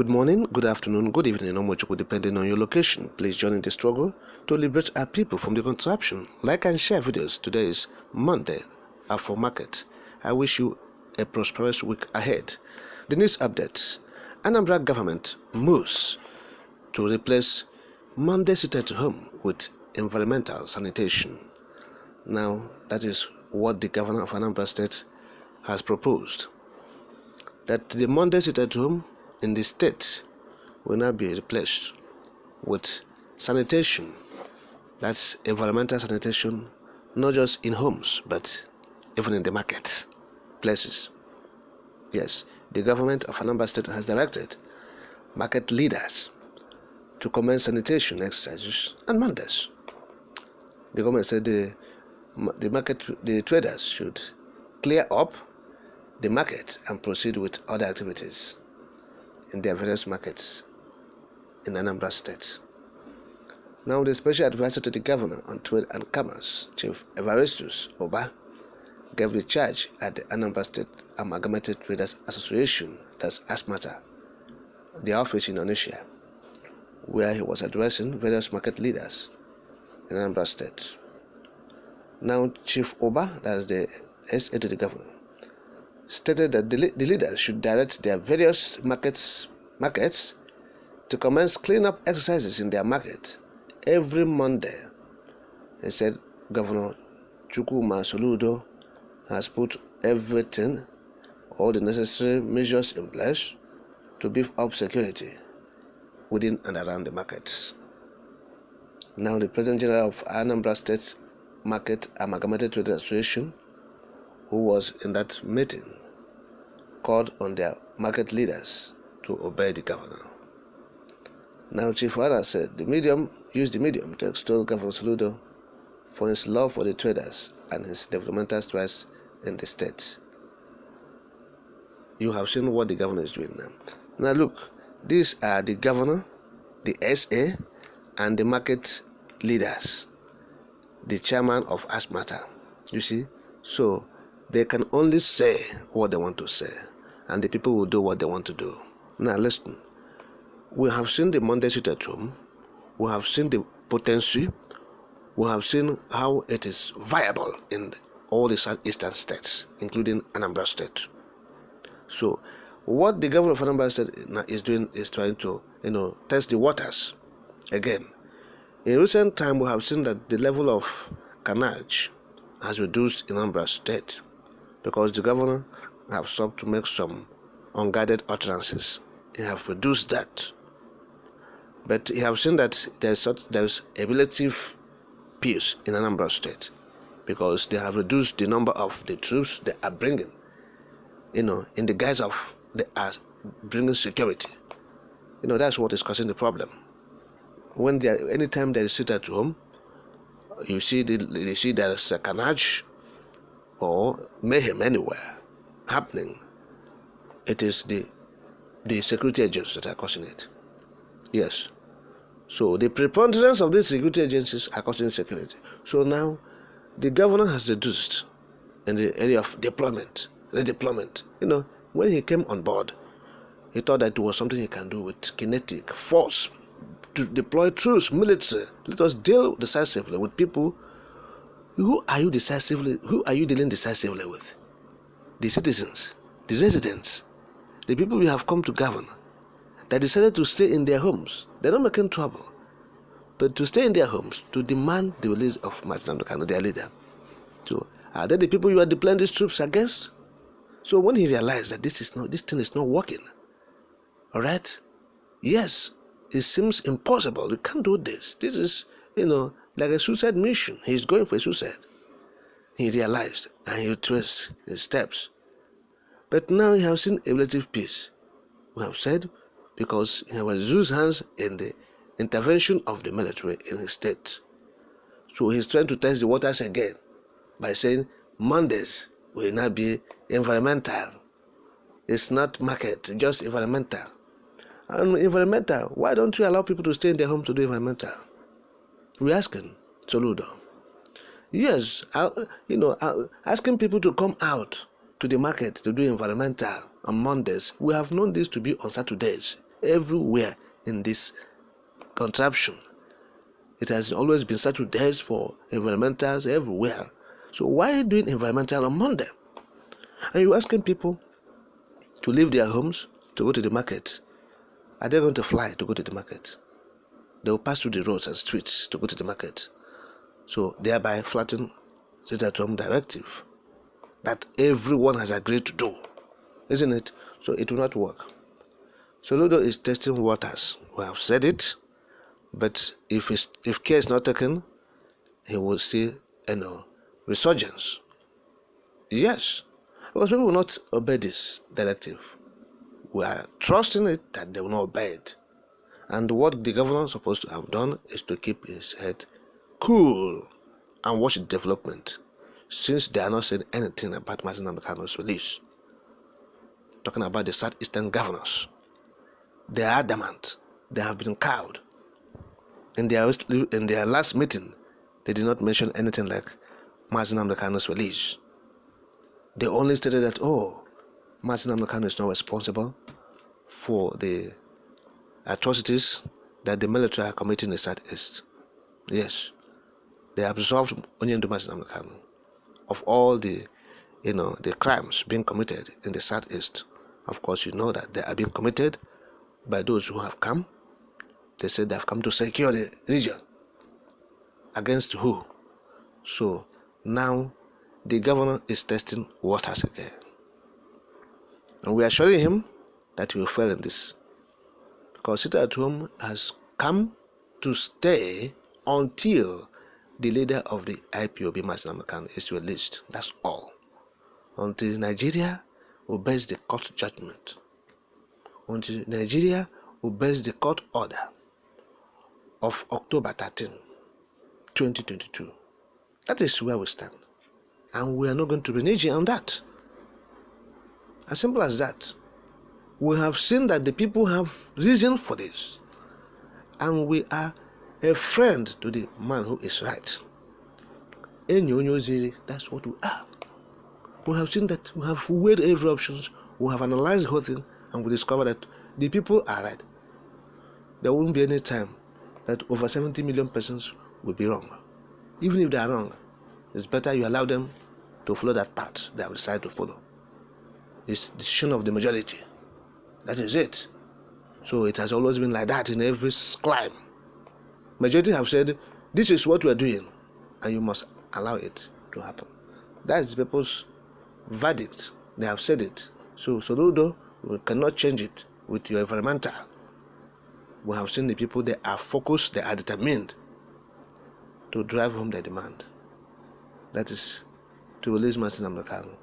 Good morning, good afternoon, good evening, or much depending on your location. Please join in the struggle to liberate our people from the contraption. Like and share videos. Today is Monday, Afro Market. I wish you a prosperous week ahead. The news updates. Anambra government moves to replace Monday sit at home with environmental sanitation. Now, that is what the governor of Anambra State has proposed. That the Monday sit at home in the state will now be replaced with sanitation. That's environmental sanitation, not just in homes, but even in the market places. Yes, the government of Anambra State has directed market leaders to commence sanitation exercises on Mondays. The government said the traders should clear up the market and proceed with other activities in their various markets in Anambra State. Now, the special advisor to the governor on trade and commerce, Chief Evaristus Oba, gave the charge at the Anambra State Amalgamated Traders Association, that's ASMATA, the office in Onitsha, where he was addressing various market leaders in Anambra State. Now, Chief Oba, that's the SA to the governor, stated that the leaders should direct their various markets to commence clean-up exercises in their market every Monday. He said Governor Soludo has put everything, all the necessary measures in place to beef up security within and around the markets. Now, the President General of Anambra State Market Amalgamated Traders Association, who was in that meeting, called on their market leaders to obey the governor. Now, Chief Oba said used the medium to extol Governor Soludo for his love for the traders and his developmental strides in the state. You have seen what the governor is doing now. Now look, these are the governor, the SA, and the market leaders, the chairman of ASMATA. You see, so they can only say what they want to say, and the people will do what they want to do. Now listen, we have seen the Monday sit at home, we have seen the potency, we have seen how it is viable in all the southeastern states, including Anambra State. So what the governor of Anambra State is doing is trying to test the waters again. In recent time, we have seen that the level of carnage has reduced in Anambra State because the governor have stopped to make some unguided utterances. He have reduced that. But he have seen that there is a relative peace in Anambra State because they have reduced the number of the troops they are bringing, in the guise of they are bringing security. That's what is causing the problem. Anytime there is sit at home, you see there is a carnage or mayhem anywhere happening. It is the security agents that are causing it. Yes. So the preponderance of these security agencies are causing security. So now the governor has reduced in the area of redeployment. When he came on board, he thought that it was something he can do with kinetic force to deploy troops, military. Let us deal decisively with people. Who are you dealing decisively with? The citizens, the residents, the people we have come to govern, that decided to stay in their homes. They're not making trouble, but to stay in their homes to demand the release of Mazinam Kanu, their leader. So are they the people you are deploying these troops against? So when he realized that this thing is not working, all right, yes, it seems impossible. You can't do this. This is, like a suicide mission. He's going for a suicide. He realized and he retraced his steps. But now he has seen a relative peace. We have said because he has used hands in the intervention of the military in his state. So he's trying to test the waters again by saying Mondays will now be environmental. It's not market, just environmental. And environmental, why don't you allow people to stay in their home to do environmental? We're asking Soludo. Yes, asking people to come out to the market to do environmental on Mondays. We have known this to be on Saturdays everywhere in this contraption. It has always been settled days for environmentals everywhere. So why doing environmental on Monday? And you're asking people to leave their homes to go to the market. Are they going to fly to go to the market? They will pass through the roads and streets to go to the market. So thereby flattening Suîcîđał directive that everyone has agreed to do, isn't it? So it will not work. Soludo is testing waters. We have said it, but if care is not taken, he will see resurgence. Yes, because people will not obey this directive. We are trusting it that they will not obey it. And what the governor is supposed to have done is to keep his head cool and watch the development, since they are not saying anything about Mazi Nnamdi Kanu's release. Talking about the southeastern governors, they are adamant. They have been cowed. In their last meeting, they did not mention anything like Mazi Nnamdi Kanu's release. They only stated that, Mazi Nnamdi Kanu is not responsible for the atrocities that the military are committing in the southeast. Yes, they absolved Onyendu Mazi Nnamdi Kanu of all the crimes being committed in the southeast. Of course, you know that they are being committed by those who have come. They said they have come to secure the region. Against who? So now the governor is testing waters again. And we are assuring him that he will fail in this. Because Suîcîđał has come to stay until the leader of the IPOB, Mazi Nnamdi Kanu, is released. That's all. Until Nigeria obeys the court judgment. Until Nigeria obeys the court order of October 13, 2022. That is where we stand. And we are not going to renege on that. As simple as that. We have seen that the people have reason for this. And we are a friend to the man who is right. That's what we are. We have seen that, we have weighed every options, we have analyzed the whole thing, and we discover that the people are right. There won't be any time that over 70 million persons will be wrong. Even if they are wrong, it's better you allow them to follow that path they have decided to follow. It's the decision of the majority. That is it. So it has always been like that in every climb. Majority have said, this is what we are doing, and you must allow it to happen. That is the people's verdict. They have said it. So Soludo, we cannot change it with your environmental. We have seen the people, they are focused, they are determined to drive home their demand. That is to release Mazi Nnamdi Kanu.